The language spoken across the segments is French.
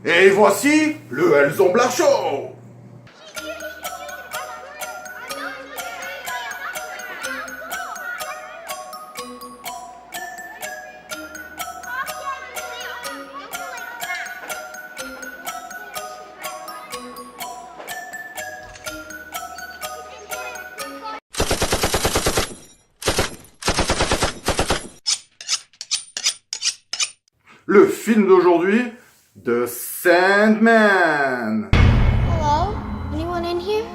Et voici le Elzomblard Show. Le film d'aujourd'hui, The Sandman. Hello? Anyone in here?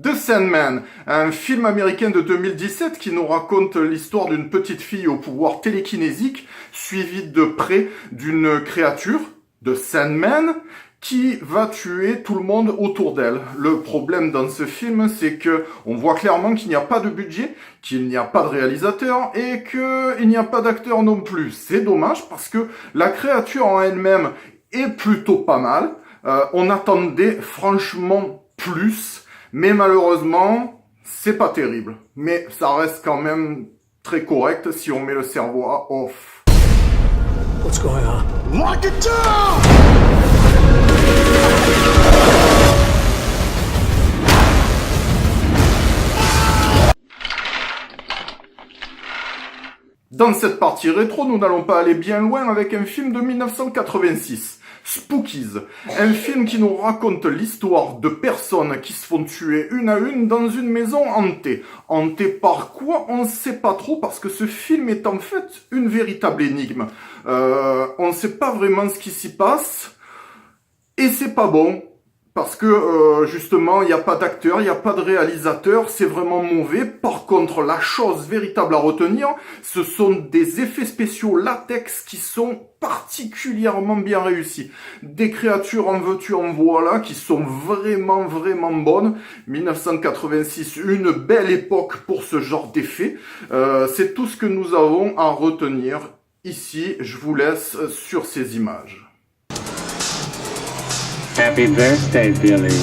The Sandman, un film américain de 2017 qui nous raconte l'histoire d'une petite fille au pouvoir télékinésique, suivie de près d'une créature, The Sandman, qui va tuer tout le monde autour d'elle. Le problème dans ce film, c'est que on voit clairement qu'il n'y a pas de budget, qu'il n'y a pas de réalisateur et qu'il n'y a pas d'acteur non plus. C'est dommage parce que la créature en elle-même est plutôt pas mal. On attendait franchement plus. Mais malheureusement, c'est pas terrible. Mais ça reste quand même très correct si on met le cerveau à off. What's going on? Lock it down! Dans cette partie rétro, nous n'allons pas aller bien loin avec un film de 1986. Spookies, un film qui nous raconte l'histoire de personnes qui se font tuer une à une dans une maison hantée. Hantée par quoi? On ne sait pas trop parce que ce film est en fait une véritable énigme. On ne sait pas vraiment ce qui s'y passe et c'est pas bon. Parce que justement, il n'y a pas d'acteur, il n'y a pas de réalisateur, c'est vraiment mauvais. Par contre, la chose véritable à retenir, ce sont des effets spéciaux latex qui sont particulièrement bien réussis. Des créatures en veux-tu en voilà qui sont vraiment bonnes. 1986, une belle époque pour ce genre d'effets. C'est tout ce que nous avons à retenir ici. Je vous laisse sur ces images. Happy birthday, Billy.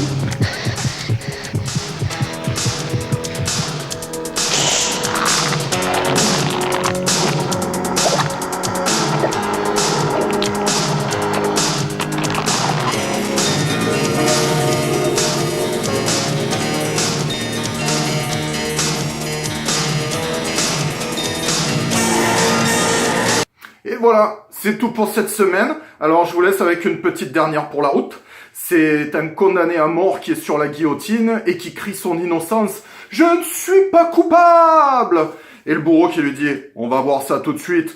Et voilà, c'est tout pour cette semaine. Alors je vous laisse avec une petite dernière pour la route. C'est un condamné à mort qui est sur la guillotine et qui crie son innocence. « Je ne suis pas coupable !» Et le bourreau qui lui dit « On va voir ça tout de suite. »